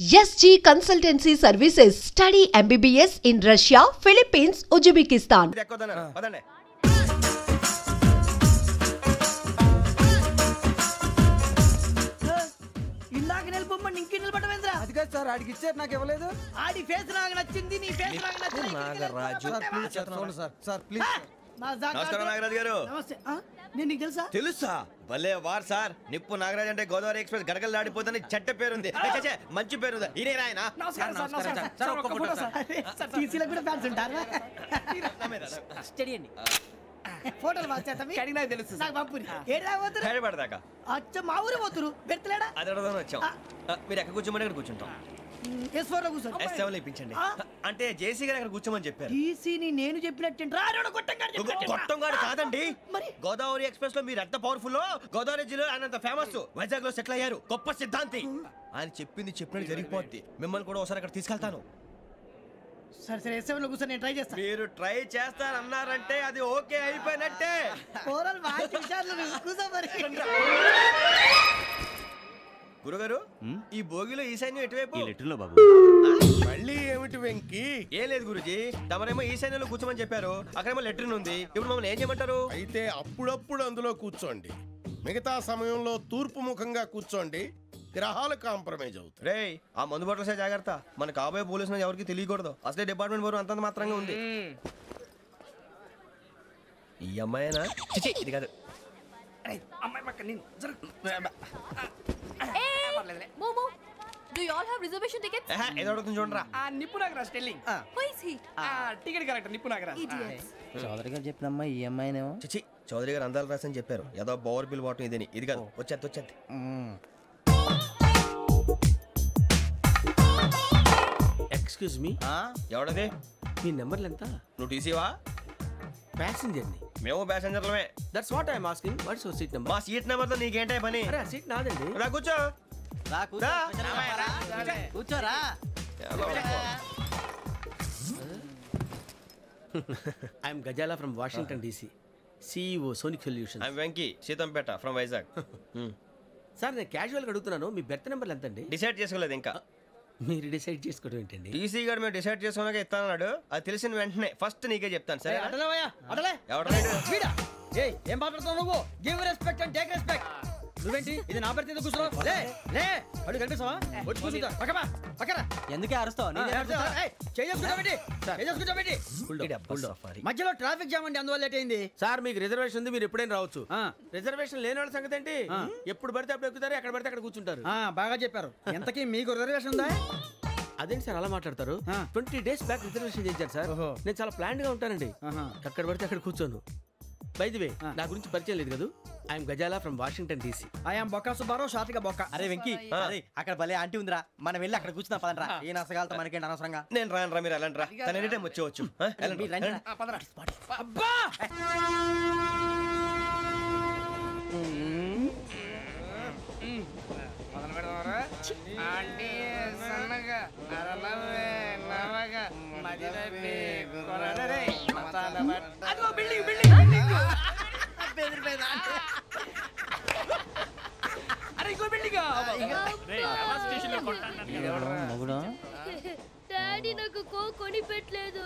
SG Consultancy Services. Study MBBS in Russia, Philippines, Uzbekistan. ఇందాక నిలబొమ్మని ఇంకే నిలబడమేంద్రా? అది కాదు సార్, ఆడికి ఇచ్చారు, నాకు ఇవ్వలేదు. ఆడి ఫేస్ నాకు నచ్చింది, నీ ఫేస్ నాకు నచ్చింది. Nagaraju sir please. నమస్కారం నాగరాజు గారు. నమస్తే. నేను నీకు తెలుసా? తెలుసా? భలే వార్ సార్. నిప్పు నాగరాజ్ అంటే గోదావరి ఎక్స్ప్రెస్ గడగలు దాడిపోతుంది చెట్ట పేరుంది. మంచి పేరు. ఇదే ఆయన. నమస్కారం సార్. ఒక్క ఫోటో సార్. టీసీలో కూడా ఫ్యాన్స్ ఉంటారు. స్టడీ అండి. ఫోటోలు మార్చేస్తాం. కడిగినా తెలుసు. నాకు పంపుని. ఏడా పోతురు? హైదరాబాద్ అచ్చ మా ఊరు పోతురు. పెడతలేడా? అది అడగదామని వచ్చాం. మీరు ఎక్కడ కూర్చోమని అక్కడ కూర్చుంటాం. S4 లో కూర్చోండి. S7 లో ఇప్పించండి. అంటే జేసీ గారు అక్కడ కూర్చోమని చెప్పారు. టీసీని నేను చెప్పినట్టు గొట్టంగాడు కాదండి. మరి గోదావరి ఎక్స్ప్రెస్ లో మీరు ఎంత పవర్ఫుల్. గోదావరి జిల్లా ఆయన ఫేమస్. వైజాగ్ లో సెటిల్ అయ్యారు. గొప్ప సిద్ధాంతి. ఆయన చెప్పింది చెప్పినట్టు జరిగిపోద్ది. మిమ్మల్ని కూడా ఒకసారి అక్కడ తీసుకెళ్తాను. సరే సరే S7 లో కూర్చొని నేను ట్రై చేస్తాను. మీరు ట్రై చేస్తారన్నారంటే అది ఓకే అయిపోయినట్టే. ఓవరాల్ బాగా చూశారు. కూర్చో మరి. గురుగారు, ఈ భోగిలో ఈశాన్యం ఎటువైపు? బాబు మళ్ళీ ఏమిటి వెంకీ? ఏం లేదు గురుజీ, తమరేమో ఈశాన్యంలో కూర్చోమని చెప్పారు. అక్కడేమో లెట్రిన్ ఉంది. ఇప్పుడు మమ్మల్ని ఏం చేయమంటారు? అయితే అప్పుడప్పుడు అందులో కూర్చోండి, మిగతా సమయంలో తూర్పు ముఖంగా కూర్చోండి. గ్రహాలు కాంప్రమైజ్ అవుతాయి. రే, ఆ మందు బాటలసే జాగ్రత్త. మన కాబోయే పోలీసులు ఎవరికి తెలియకూడదు. అసలే డిపార్ట్మెంట్ బోరు అంతంత మాత్రంగా ఉంది. ఈ అమ్మాయినా? చిచి, ఇది కాదు. అమ్మాయి పక్క నేను Momo, do you all have reservation tickets? ఏదో అడుగుతుంది చూడరా. నిప్పు Nagaraj telling. Who is he? Ticket correct నిప్పు నాగరాజ్. Idiots. చౌదరి గారు చెప్పినమ్మా ఈ అమ్మాయినేమో. చిచి, చౌదరి గారు అందాలు రాసని చెప్పారు. ఏదో బోర్ బిల్ వాటం ఇదని. ఇది కాదు. వచ్చేది. Excuse me, ఎవడది? మీ నెంబర్లు ఎంత? నువ్వు టీసీవా? ప్యాసింజర్ ని. మేము ప్యాసెంజర్లమే. That's what I'm asking. What's your seat number? మా సీట్ నెంబర్తో నీకేంటే పని? అరే ఆ సీట్ నాదండి. రా కూర్చో. కూర్చోరా. I'm Gazala from Washington DC, CEO Sonic Solutions. I'm Venky, Seethampeta from Vizag. Sir నేను క్యాజువల్గా అడుగుతున్నాను, మీ బెర్త్ నెంబర్లు ఎంత అండి? డిసైడ్ చేసుకోలేదు ఇంకా. మీరు డిసైడ్ చేసుకోవడం ఏంటండి? టీసీ గారు మేము డిసైడ్ చేసుకున్నాక ఇస్తానన్నాడు. అది తెలిసిన వెంటనే ఫస్ట్ నీకే చెప్తాను. సరే ఎవడ ఏం మాట్లాడుతున్నావు నువ్వు? Give respect and take respect. నువ్వేంటి ఇది నా పరిస్థితి కూర్చున్నావు? లే అడుగు కనిపిస్తావా? వచ్చి కూర్చుంటా. పక్కన ఎందుకే అరుస్తావు? మధ్యలో ట్రాఫిక్ జామ్ అండి, అందువల్ల లేట్ అయింది. సార్ మీకు రిజర్వేషన్ ఉంది, మీరు ఎప్పుడైనా రావచ్చు. రిజర్వేషన్ లేని వాళ్ళ సంగతి ఏంటి? ఎప్పుడు పడితే అప్పుడు ఎక్కుతారు, ఎక్కడ పడితే అక్కడ కూర్చుంటారు. బాగా చెప్పారు. ఎంతకీ మీకు రిజర్వేషన్ ఉందా? అదేంటి సార్ అలా మాట్లాడతారు? 20 days బ్యాక్ రిజర్వేషన్ చేశారు సార్. నేను చాలా ప్లాన్డ్ గా ఉంటానండి. అక్కడ పడితే అక్కడ కూర్చోను. బై ది వే, నా గురించి పరిచయం లేదు కదా. I'm Gazala from Washington DC. I'm Bokka Subbarao, షార్ట్గా బొక్క. అరే వెంకీ, అక్కడ భలే ఆంటీ ఉందిరా, మనం వెళ్ళి అక్కడ కూర్చున్నా పదండ్రా. ఏ నసగాలతో మనకేంటి అనవసరంగా. నేను రాను రా, మీరు వెళ్ళండి రా. తన ఎనీ టైం వచ్చేవచ్చు. డాడీ నాకు కోక్ కొని పెట్టలేదు.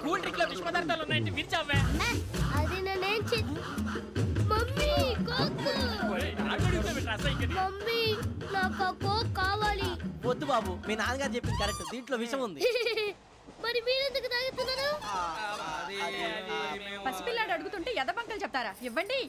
కూల్ డ్రింక్ లో విష పదార్థాలు ఉన్నాయండి, విరిచావే. అది నేనేం మమ్మీ కోక్. మమ్మీ నాకు కోక్ కావాలి. వద్దు బాబు, మీ నాన్నగారు చెప్పింది కరెక్ట్, దీంట్లో విషయం ఉంది. మరి మీరెందుకు తాగుతున్నారు? పసిపిల్లాడు అడుగుతుంటే ఎదబంకలు చెప్తారా? ఇవ్వండి.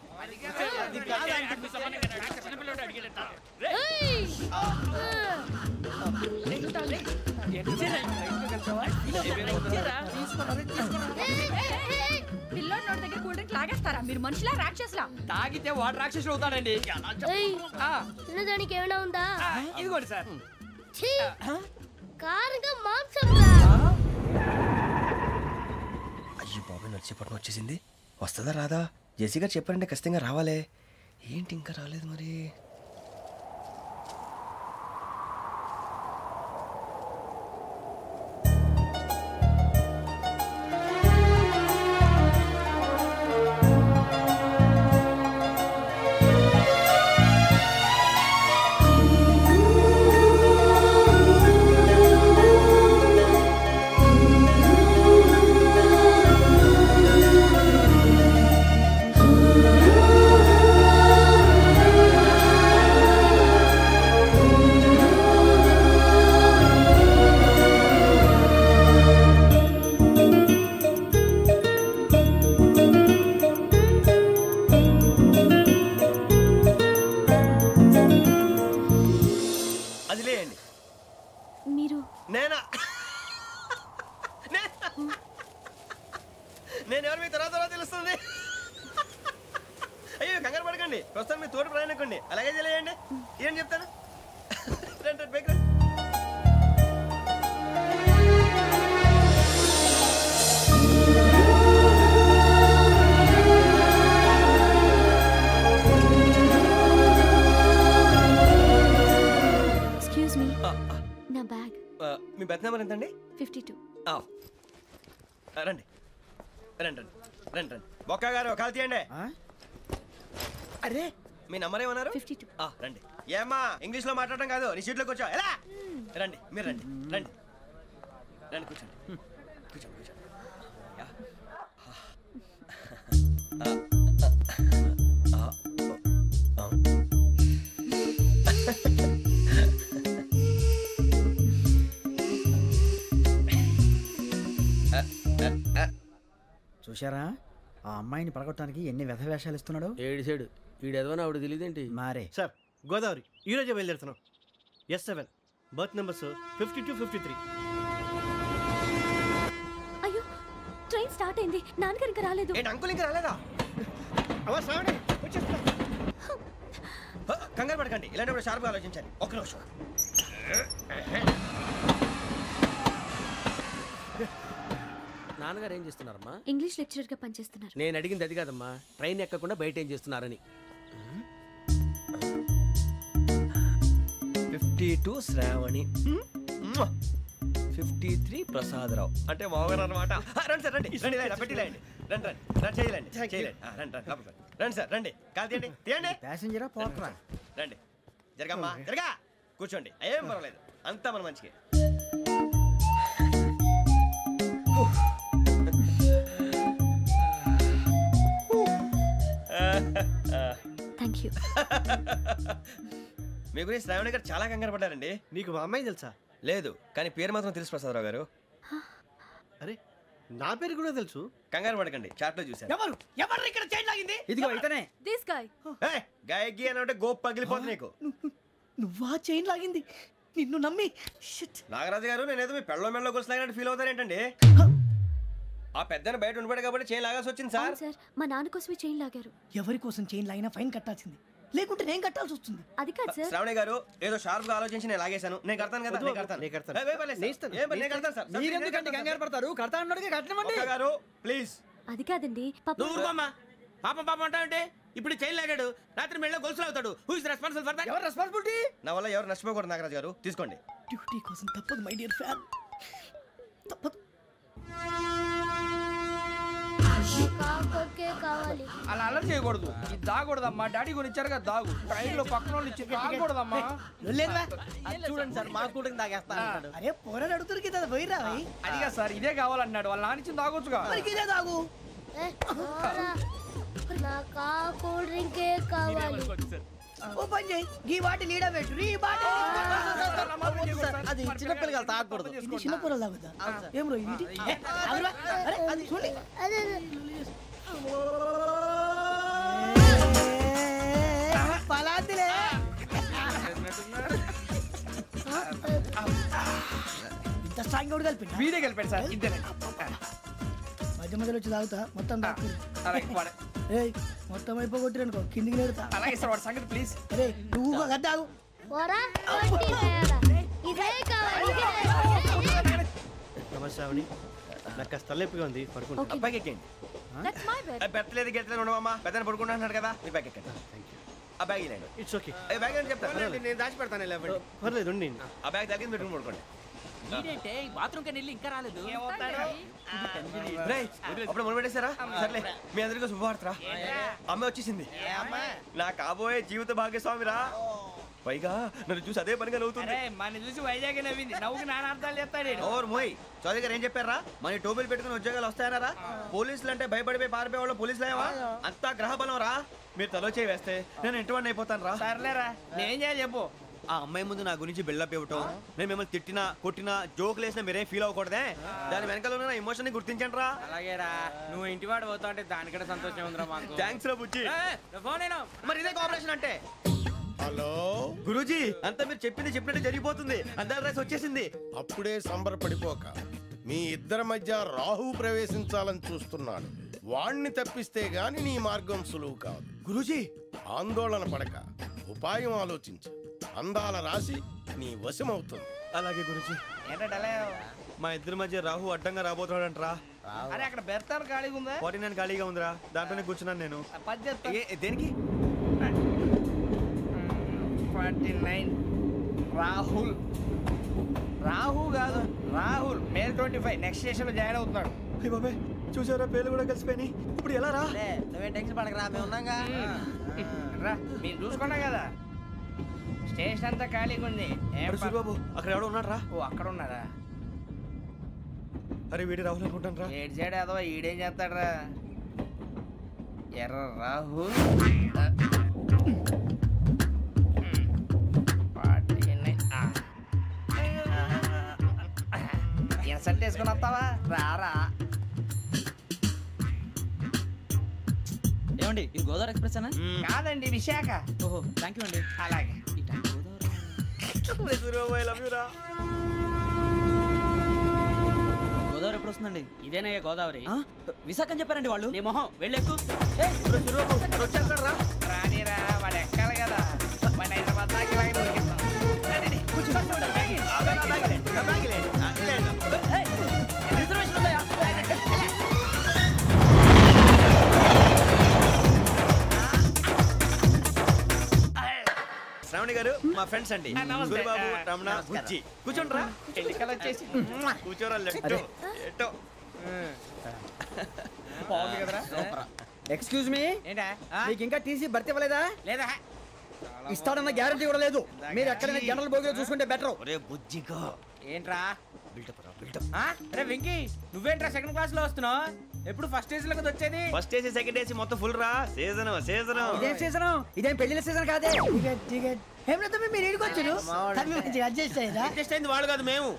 పిల్లోడి నోటి దగ్గర కూల్ డ్రింక్ లాగేస్తారా? మీరు మనుషులా రాక్షసులా? తాగితే వాడు రాక్షసుడు అవుతాడండి. తినడానికి ఏమైనా ఉందా? ఇదిగోండి సార్. కారంగా మాంసం. అయ్యో బాబాయ్, నడిచేపట్నం వచ్చేసింది. వస్తుందా రాదా? జేసీ గారు చెప్పారంటే ఖచ్చితంగా రావాలే. ఏంటి ఇంకా రాలేదు మరి? మీరు నేనా నేను ఎవరు మీ తర్వాత తెలుస్తుంది. అయ్యో కంగారు పడకండి, ప్రస్తుతం మీ తోటి ప్రయాణకండి. అలాగే తెలియండి, ఏం చెప్తాను. రండి బైక్ రండి. ఎక్స్క్యూజ్ మీ, నా బ్యాగ్. మీ బెత్ నెంబర్ ఎంతండి? 52. రండి రండి రండి రండి రండి. బొక్క గారు కాల్ తీయండి. అరే మీ నంబర్ ఏమన్నారు? 52. రండి. ఏమ్మా ఇంగ్లీష్ లో మాట్లాడడం కాదు, నీ సీట్లో కూర్చో. ఎలా రండి, మీరు రండి రండి రండి, కూర్చోండి కూర్చోండి కూర్చోండి. చూశారా ఆ అమ్మాయిని పడగొట్టడానికి ఎన్ని వ్యధ వేషాలు ఇస్తున్నాడు. ఏడు సైడు ఈడు ఎదవని ఆవిడ తెలియదేంటి? మారే సార్ గోదావరి ఈరోజే బయలుదేరుతున్నాం. S7 berth numbers 52, 53. అయ్యో, ట్రైన్ స్టార్ట్ అయింది. నాన్నగారు ఇంకా రాలేదు. ఏంటి అంకుల్ ఇంకా రాలేదా? కంగారు పడకండి, ఇలాంటప్పుడు షార్ప్గా ఆలోచించాలి. ఒక్క నిమిషం. నాన్నగారు ఏం చేస్తున్నారమ్మా? ఇంగ్లీష్ లెక్చరర్ గా పనిచేస్తున్నారు. నేను అడిగింది అది కాదమ్మా, ట్రైన్ ఎక్కకుండా బయట ఏం చేస్తున్నారని. 52 శ్రావణి, 53 ప్రసాదరావు అంటే మామగారు అనమాట. రండి సార్ రండి రండి, ఇలా పెట్టి లేండి. రండి రండి రండి, చేయలేండి చేయలేండి. రండి రండి లోపలికి రండి. రండి సార్ రండి, కాల్ తీయండి తీయండి. ప్యాసింజరా పోట్రా. రండి జరగమ్మా జరగా, కూర్చోండి. ఏం పర్వాలేదు, అంతా మన మంచిగా. Thank you. మీ గురించి శ్రావణి గారు చాలా కంగారు పడ్డారండి. నీకు మా అమ్మాయి తెలుసా? లేదు, కానీ పేరు మాత్రం తెలుసు ప్రసాదరావు గారు. అరే నా పేరు కూడా తెలుసు. కంగారు పడకండి, చాట్లో చూశాను. ఎవరు ఎవరు ఇక్కడ చైన్ లాగింది? ఇదిగో ఇతనే. This guy. గాయకి అని అంటే గోప్ పగిలిపోతుంది నీకు. నువ్వా చైన్ లాగింది? నిన్ను నమ్మి. షిట్. నాగరాజు గారు, నేనేదో మీ పెళ్ళ మెళ్ళలో గురిసిలాగినట్టు ఫీల్ అవుతారేంటండి? ఆ పెద్దని బయట ఉండిపోయాడు కాబట్టి చైన్ లాగాల్సి వచ్చింది సార్. సార్, మా నాన్న కోసమే చైన్ లాగారు. ఎవరి కోసం చైన్ లాగినా ఫైన్ కట్టాల్సింది, లేకుంటే నేను కట్టాల్సి వస్తుంది. అది కాదు సార్. శ్రావణి గారు ఏదో షార్ప్ గా ఆలోచించి నేను లాగేశాను. నేను కడతాను కదా, నేను కడతాను. నేను కడతాను. ఏ, పర్లేదు సార్. ఏం పర్లేదు, నేను కడతాను సార్. మీరెందుకంటే కంగారు పడతారు? కడతా అన్నాడుగా కట్టమండి. ఒక్క గారు ప్లీజ్. అది కాదండి, పాప. నువ్వు ఊరుకోమ్మా. పాపం పాపం అంటావంటే ఇప్పుడు చైన్ లాగాడు, రాత్రి మెళ్ళో గొలుసులు అవుతాడు. Who is responsible for that? ఎవరు రెస్పాన్సిబిలిటీ? నా వల్ల ఎవరు నష్టపోకూడదు నాగరాజు గారు, తీసుకోండి. డ్యూటీ కోసం తప్పదు మై డియర్ ఫ్యాన్, తప్పదు. అలా అలర్ట్ చేయకూడదు. ఇది దాగకూడదమ్మా. డాడీ కొని ఇచ్చారు కదా దాగు. ట్రైన్ లో పక్కన వాళ్ళు ఇచ్చి దాగకూడదమ్మా. చూడండి సార్, మా కూడా తాగేస్తా అంటాడు. అరే పోరాడు అడుగుతారు కదా, పోయిరా భయ్. అడిగా సార్, ఇదే కావాలన్నాడు. వాళ్ళ నాన్న ఇచ్చింది తాగొచ్చుగా. మరికి ఇదే తాగు. ఓ పని చేయి, ఈ బాటిల్ లీడ పెట్టు. ఈ బాటిల్ అది చిన్నపిల్లలు తాగకూడదు. ఇది చిన్న పొరలు తాగుతా. ఏం రో ఇది? అరే అది చూడండి. పలాతిలే. ఇంత స్ట్రాంగ్ కూడా కలిపి వీడే గెలిపాడు సార్. ఇంతేనే. మధ్య మధ్యలో వచ్చి తాగుతా, మొత్తం తాగు. అలాగే వాడు. ఏయ్ మొత్తం అయిపోగొట్టిరనుకో కిందికి నేడుతా. అలాగే సార్, వాడు సంగతి ప్లీజ్. అరే నువ్వు గద్దాగు. నమస్తే శ్రావణి, నాకు కాస్త తలెప్పిగా ఉంది, పడుకుంటా. అబ్బాయికి ఎక్కండి. That's my bed. పెట్టలేదు గెట్టలేదు ఉండవమ్మా. పెద్దని పడుకుంటున్నాడు కదా, మీ బ్యాగ్ ఎక్కండి. ఆ బ్యాగ్ ఇలాండి. It's okay. బ్యాగ్ అని చెప్తాను, నేను దాచి పెడతాను. లేవండి. పర్లేదు ఉండి. ఆ బ్యాగ్ తగ్గింది పెట్టుకుని పడుకోండి. బాత్రూమ్ కని వెళ్ళి ఇంకా రాలేదు. రేయ్, అప్పుడు మొదలు పెట్టేశారా? సర్లే, మీ అందరికీ శుభవార్తరా. అమ్మాయి వచ్చేసింది, నా కాబోయే జీవిత భాగ్యస్వామిరా. పైగా నన్ను చూసి అదే పనిగా నవ్వుతుంది. మన చూసి వైజాగ్ నవ్వింది. నవ్వుకి నాన్న అర్థాలు చెప్తాడు. ఓర్ మోయ్, చౌదరి గారు ఏం చెప్పారా? మన టోబీలు పెట్టుకుని ఉద్యోగాలు వస్తాయనరా? పోలీసులు అంటే భయపడిపోయి పారిపోయే వాళ్ళు పోలీసులు అయ్యావా? అంతా గ్రహ బలం రా. మీరు తలో చేయి వేస్తే నేను ఇంటివాడిని అయిపోతాను రా. సర్లేరా, నేనేం చేయాలి చెప్పు. ఆ అమ్మాయి ముందు నా గురించి బిల్డప్ ఇవ్వటం, నేను మిమ్మల్ని తిట్టినా కొట్టినా జోకులు వేసినా మీరేం ఫీల్ అవ్వకూడదే. దాని వెనకాల ఉన్న నా ఎమోషన్ ని గుర్తించండి రా. అలాగేరా, నువ్వు ఇంటివాడు పోతా అంటే దానికంటే సంతోషం ఉందిరా మాకు. థ్యాంక్స్ రా బుజ్జి. ఫోన్ మరి ఇదే కోఆపరేషన్ అంటే. హలో గురూజీ అంతా మీరు చెప్పింది చెప్పినట్టు జరిగిపోతుంది. అందాల రైస్ వచ్చేసింది. అప్పుడే సంబరపడిపోక. మీ ఇద్దరి మధ్య రాహు ప్రవేశించాలని చూస్తున్నాడు. వాణ్ణి తప్పిస్తే గాని నీ మార్గం సులువు కాదు. గురూజీ ఆందోళన పడక, ఉపాయం ఆలోచించు. అందాల రాశి నీ వశమవుతుంది. అలాగే గురూజీ. ఏంటంటే మా ఇద్దరి మధ్య రాహు అడ్డంగా రాబోతున్నాడంట్రా. అరే అక్కడ బెర్తాను ఖాళీగా ఉందా? 49 ఖాళీగా ఉందిరా, దాంట్లోనే కూర్చున్నాను నేను. దేనికి? 49 రాహుల్. రాహు కాదు రాహుల్. మే 25 నెక్స్ట్ స్టేషన్ లో జాయిన్ అవుతున్నాడు. బాబే చూసారా, పేర్లు కూడా కలిసిపోయినాయి. ఇప్పుడు ఎలా రా? నువ్వే టెన్షన్ పడకరా, మేము ఉన్నాగా. రా మీరు చూసుకున్నా కదా, స్టేషన్ అంతా ఖాళీగా ఉంది. సూరిబాబు అక్కడ ఎవడో ఉన్నాడు రా. ఓ అక్కడ ఉన్నారా? అరే వీడి రాహుల్ అనుకుంటాను రా. ఏడు సైడ్ అదో ఈడేం చేస్తాడరా? ఎర్ర రాహుల్. ఇన్సల్ట్ వేసుకుని వస్తావా? రారా. ఏమండి ఇది గోదావరి ఎక్స్ప్రెస్ అనా? కాదండి విశాఖ. ఓహో థ్యాంక్ యూ అండి. అలాగే. సూరిబాబు ఐ లవ్ యు రా. గోదావరి ఎప్పుడు వస్తుందండి? ఇదేనయ్యా గోదావరి. విశాఖ అని చెప్పారండి వాళ్ళు. నీ మొహం వెళ్ళెక్కు. వచ్చేస్తాడు రా. రానిరా, వాడు ఎక్కాలి కదా. మన హైదరాబాద్ దాకా ఇలాగే దొరికిస్తాం. శ్రావణి గారు మా ఫ్రెండ్స్ అండి. సూరిబాబు, రమణ, బుజ్జి. కూర్చోండి రా. ఎన్నికలు వచ్చేసి కూర్చోరా. లెట్టో ఎట్టో. బాగుంది కదరా. ఎక్స్క్యూజ్ మీ, ఏంటా? మీకు ఇంకా టీసీ భర్తీ ఇవ్వలేదా? లేదా ఇస్తాడన్న గ్యారంటీ కూడా లేదు. మీరు ఎక్కడైనా జనరల్ బోగిలో చూసుకుంటే బెటర్. ఒరే బుజ్జిగా ఏంట్రా? బిల్డప్ రా, బిల్డప్. అరే వెంకీ, నువ్వేంట్రా సెకండ్ క్లాస్ లో వస్తున్నావు? ఎప్పుడు ఫస్ట్ ఏసీ లో వచ్చేది? ఫస్ట్ ఏసీ సెకండ్ ఏసీ మొత్తం ఫుల్ రా. Season season. ఇదేం సీజన్? ఇదేం పెళ్లిల సీజన్ కాదే. మీరు ఇడికొచ్చారు అడ్జస్ట్ అయ్యారా? అడ్జస్ట్ అయింది వాళ్ళు కాదు, మేము.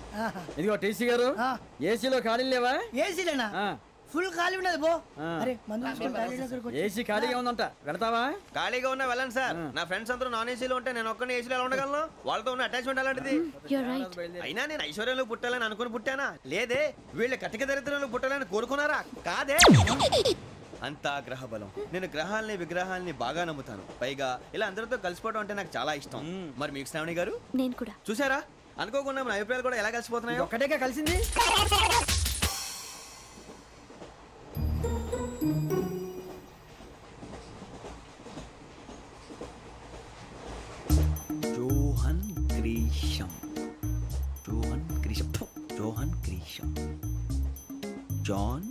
ఇదిగో టీసీ గారు, ఏసీలో ఖాళీ లేవా? ఏసీలేనా? ఫుల్ ఖాళీ ఉండదు బో. అరే ఏసీ ఖాళీగా ఉందంట, వెళతావా? ఖాళీగా ఉన్నా వెళ్ళండి సార్. నా ఫ్రెండ్స్ అందరూ నాన్ ఏసీలో ఉంటే నేను ఒక్కనే ఏసీలో ఎలా ఉండగలను? వాళ్ళతో ఉన్న అటాచ్మెంట్ అలాంటిది. అయినా నేను ఐశ్వర్యంలో పుట్టాలని అనుకుని పుట్టానా? లేదే. వీళ్ళ కటిక దరిద్రంలో పుట్టాలని కోరుకున్నారా? కాదే. అంతా గ్రహ బలం. నేను గ్రహాలని విగ్రహాలని బాగా నమ్ముతాను. పైగా ఇలా అందరితో కలిసిపోవడం అంటే నాకు చాలా ఇష్టం. మరి మీకు శ్రావణి గారు? నేను కూడా. చూసారా, అనుకోకుండా మన అభిప్రాయాలు కూడా ఎలా కలిసిపోతున్నాయి. ఒక్కటేగా కలిసింది. Johan Grisham. Johan Grisham. Johan Grisham. John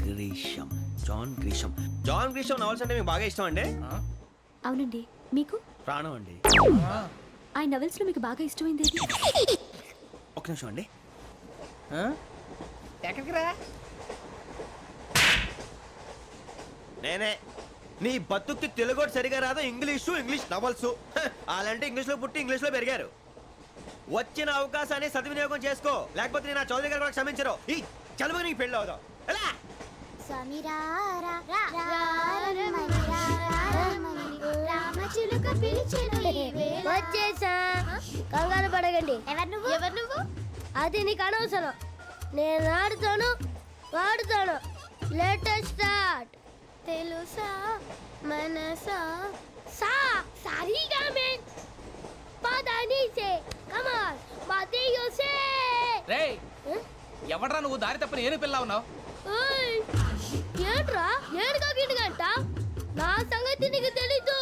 Grisham. John Grisham. John Grisham novels అంటే మీకు బాగా ఇష్టం అండి? అవునండి. మీకు? ప్రాణం అండి. ఆ నవల్స్ లో మీకు బాగా ఇష్టమైంది? ఒక నిమిషం అండి. ఎక్కడికి రా? నేనే. నీ బతుక్కి తెలుగు సరిగా రాదు, ఇంగ్లీష్ నవల్స్. అలాంటి ఇంగ్లీష్ లో పుట్టి ఇంగ్లీష్ లో పెరిగారు. వచ్చిన అవకాశాన్ని సద్వినియోగం చేసుకో, లేకపోతే నేను చౌదరి గారు కూడా క్షమించరు. ఈ చదువు నీకు పెళ్ళి అవుదాం. ఎలా? వచ్చేసా, కంగారు పడకండి. ఎవరు నువ్వు? అది నీకు అనవసరం. నేను ఆడుతాను, వాడుతాను. Let start. తెలుసా మనసా సా సారీగా మే పదని సే కమాన్ మాదేయో సే. రేయ్ ఎవడ్రా నువ్వు? దారి తప్ప నేను పిల్ల ఉన్నావు. ఓయ్ ఏంట్రా ఏడుగా గిడుగంట? నా సంగతి నీకు తెలీదు.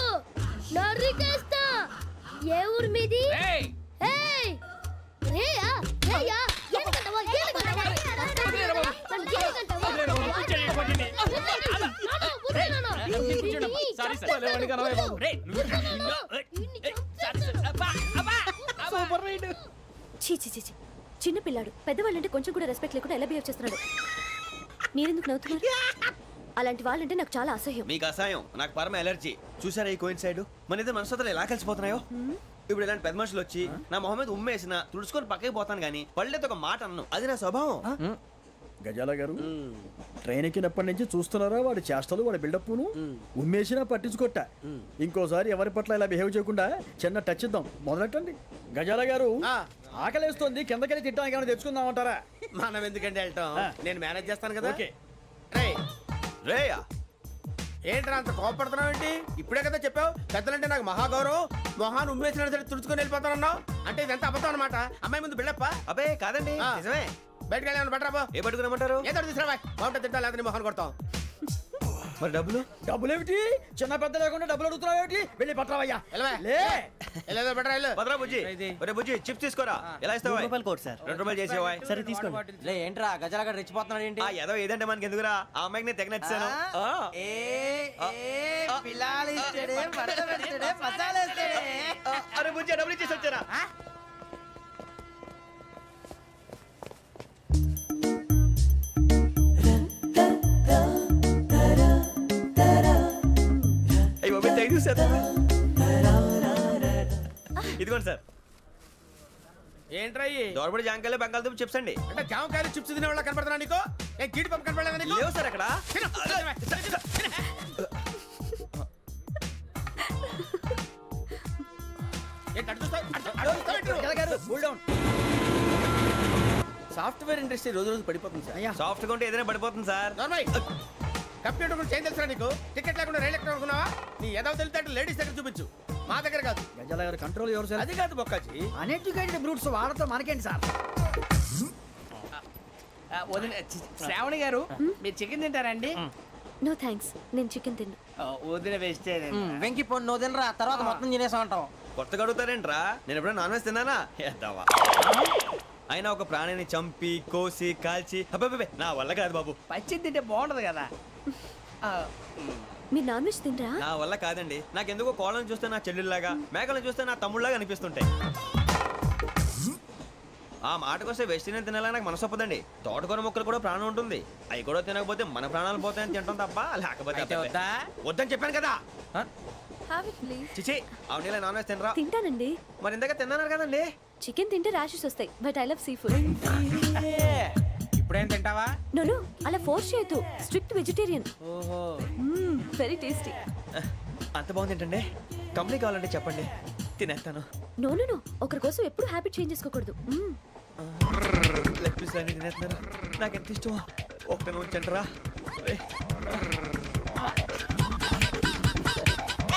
నరికేస్తా. ఏ ఊరు మీది? రేయ్ ఏయ్ రేయా రేయా ఏడుగంటవా ఏడుగంటవా చిన్న పిల్లాడు. పెద్దవాళ్ళంటే కొంచెం కూడా రెస్పెక్ట్ లేకుండా ఎలా బిహేవ్ చేస్తున్నాడు. మీరెందుకు నవ్వుతున్నారు? అలాంటి వాళ్ళంటే నాకు చాలా అసహ్యం. మీకు అసహ్యం, నాకు పరమ ఎలర్జీ. చూసారా ఈ కోయిన్సైడ్? మన ఇద్దరు మనసుతో ఎలా కలిసిపోతున్నాయో. ఇప్పుడు ఇలాంటి పెద్ద మనుషులు వచ్చి నా మొహం మీద ఉమ్మేసిన తుడుచుకొని పక్కకి పోతాను, కానీ పళ్ళేతో ఒక మాట అన్ను. అది నా స్వభావం. గజాల గారు, ట్రైన్ ఎక్కినప్పటి నుంచి చూస్తున్నారా వాడి చేష్టలు వాడి బిల్డప్ను ఉమ్మేసినా పట్టించుకోట ఇంకోసారి ఎవరి పట్ల ఇలా బిహేవ్ చేయకుండా చిన్న టచ్ ఇద్దాం మొదలెట్టండి గజాల గారు ఆకలేస్తోంది కిందకెళ్ళి తిట్టడానికి ఏమైనా తెచ్చుకుందామంటారా మనం ఎందుకంటే వెళ్తాం నేను మేనేజ్ చేస్తాను కదా రేయా ఏంట్రా అంత కోపడుతున్నావు ఏంటి ఇప్పుడే కదా చెప్పావు పెద్దలంటే నాకు మహాగౌరవం మొహాన్ని ఉమ్మేసిన సరే తుడుచుకొని వెళ్ళిపోతానన్నావు అంటే ఇదంతా అబద్ధం అనమాట అమ్మాయి ముందు బిల్డప్ప అబ్బే కాదండి నిజమే బయటకు వెళ్ళి బట్రాబో ఏ పట్టుకురమ్మంటారు ఏదో తీసుకురా బాగుంటుంది తింటా లేదా మొహాన్ని కొడతాం మరి డబ్బులు ఏమిటి చిన్న పెద్ద లేకుండా డబ్బులు అడుగుతున్నావు ఏమిటి వెళ్ళి పట్టరావయ్యా భద్రా బుజ్జి ఒరే బుజ్జి చిప్స్ తీసుకోరా ఎలా ఇస్తావా రూపాయలు కోట్ సార్ 2 రూపాయలు చేసేవా సరే తీసుకోండి ఏంట్రా గజాలగా రెచ్చిపోతున్నాడు ఏంటి ఏదో ఏదంటే మనకి ఎందుకురా ఆ అమ్మాయికి నేను తెగ నచ్చాను అరే బుజ్జి డబ్బులు ఇచ్చేసి వచ్చారా ఇదిగోండి సార్ ఏంట్రా దోరబడి జాంకాయలు బంగాళదుంప చిప్స్ అండి అంటే జామకాయలు చిప్స్ తినే వాళ్ళ కనపడుతున్నా నీకు ఏ గీడి పంప కనపడలేదా నీకు లేవు సార్ అక్కడ సాఫ్ట్వేర్ ఇండస్ట్రీ రోజు రోజు పడిపోతుంది సార్ సాఫ్ట్ గా ఉంటే ఏదైనా పడిపోతుంది సార్ కంప్యూటర్ గురించి ఏం తెలుసా నీకు టికెట్ లేకుండా రైలు ఎక్కడ అనుకున్నావా నీ ఏదో తెలితే లేడీస్ దగ్గర చూపించు మా దగ్గర కాదు గజాల గారు కంట్రోల్ ఎవరు సార్ అది కాదు బొక్కాజీ అన్ఎడ్యుకేటెడ్ బ్రూట్స్ వాడతాం మనకేంటి సార్ శ్రావణి గారు మీరు చికెన్ తింటారండి నో థ్యాంక్స్ నేను చికెన్ తిన్నా వదిన వేస్తే వెంకి పొన్ను నువ్వు తినరా తర్వాత మొత్తం తినేసా ఉంటాం కొత్తగా అడుగుతారేంట్రా నేను ఎప్పుడైనా నాన్ వెజ్ తిన్నానా ఎద్దావా అయినా ఒక ప్రాణిని చంపి కోసి కాల్చి అబ్బే నా వల్ల కాదు బాబు పచ్చి తింటే బాగుంటది కదా మీరు నాన్ వెజ్ తినరా నా వల్ల కాదండి నాకెందుకో కోళ్ళని చూస్తే నా చెల్లెల్లాగా మేకలను చూస్తే నా తమ్ముళ్ళలాగా అనిపిస్తుంటాయి ఆ మాటకొస్తే వెస్టిరియన్ తినాలని నాకు మనసు ఒప్పదండి తోటకూర మొక్కలు కూడా ప్రాణం ఉంటుంది అవి కూడా తినకపోతే మన ప్రాణాలు పోతాయని తింటాం తప్ప లేకపోతే వద్దని చెప్పాను కదా చిచి అవునీ నాన్ వెజ్ తినరా తింటానండి మరి ఇందాక తిన్నాను కదండి చికెన్ తింటే ర్యాషెస్ వస్తాయి but I love sea food ఇప్పుడేం తింటావా నో అలా ఫోర్స్ చేయొద్దు స్ట్రిక్ట్ వెజిటేరియన్ ఓహో వెరీ టేస్టీ అంత బాగుంది ఏంటండి కంపెనీ కావాలంటే చెప్పండి తినేస్తాను నో ఒకరి కోసం ఎప్పుడు హ్యాబిట్ చేంజ్ చేసుకోకూడదు లెగ్ పీస్ అన్ని తినేస్తున్నారు నాకు ఎంత ఇష్టమో ఒకటే ఉంచండిరా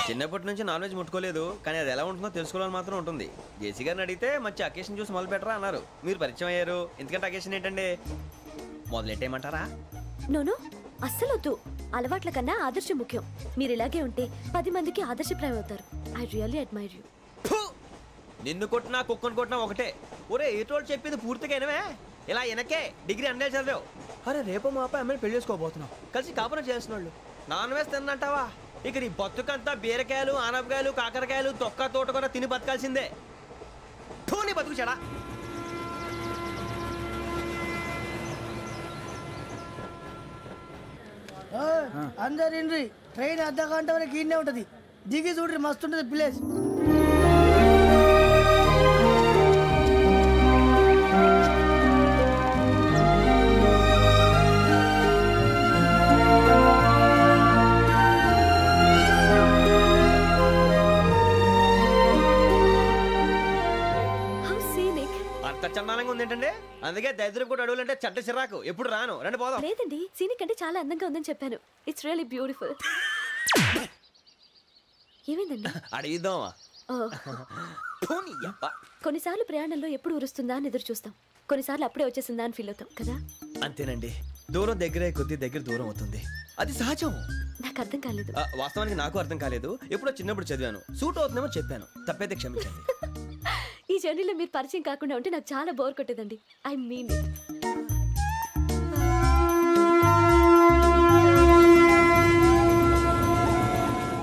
చిన్నప్పటి నుంచి నాన్ వెజ్ ముట్టుకోలేదు కానీ అది ఎలా ఉంటుందో తెలుసుకోవాలని మాత్రం ఉంటుంది జేసీ గారిని అడిగితే మంచి అకేషన్ చూసి మొదలు పెట్టరా అన్నారు మీరు పరిచయం అయ్యారు ఎందుకంటే అకేషన్ ఏంటండి మొదలెట్టేయమంటారా నో అస్సలు వద్దు అలవాట్ల కన్నా ఆదర్శం ముఖ్యం మీరు ఇలాగే ఉంటే 10 మందికి ఆదర్శప్రాయం అవుతారు ఐ రియల్లీ అడ్మైర్ యూ నిన్ను కొట్టినా కుక్కను కొట్టినా ఒకటే ఒరే ఏటోళ్ళు చెప్పింది పూర్తిగా వినవే ఇలా వెనకే డిగ్రీ అన్నే చదివావు అరే రేపు మా అబ్బాయి అమ్మాయిని పెళ్లి చేసుకోబోతున్నావు కలిసి కాపురం చేసిన వాళ్ళు నాన్ వెజ్ తిన్నంటావా ఇక నీ బతుకంతా బీరకాయలు ఆనపకాయలు కాకరకాయలు తొక్క తోట కూడా తిని బతకాల్సిందే నీ బతుకు చెడా అందరు ఇండ్రి ట్రైన్ అర్ధ గంట వరకు ఇన్నే ఉంటది దిగి చూడ్రి మస్తు ఉంటది ప్లేస్ చందానంగా ఉంది ఏంటంటే అందుకే దరిద్రం కూడా అడవులంటే చెడ్డ చిరాకు ఎప్పుడు రాను రండి పోదాం లేదండి సీనిక్ అంటే చాలా అందంగా ఉందని చెప్పాను ఇట్స్ రియల్లీ బ్యూటిఫుల్ ఏమైందండి అడిగిద్దామా కొన్నిసార్లు ప్రయాణంలో ఎప్పుడు ఉరుస్తుందా అని ఎదురు చూస్తాం కొన్నిసార్లు అప్పుడే వచ్చేసిందా అని ఫీల్ అవుతాం కదా అంతేనండి దూరం దగ్గరే కొద్ది దగ్గర దూరం అవుతుంది అది సహజం నాకు అర్థం కాలేదు వాస్తవానికి నాకు అర్థం కాలేదు ఎప్పుడో చిన్నప్పుడు చదివాను సూట్ అవుతుందేమో చెప్పాను తప్పైతే క్షమించండి ఈ జర్నీలో మీరు పరిచయం కాకుండా ఉంటే నాకు చాలా బోర్ కొట్టేదండి ఐ మీన్ ఇట్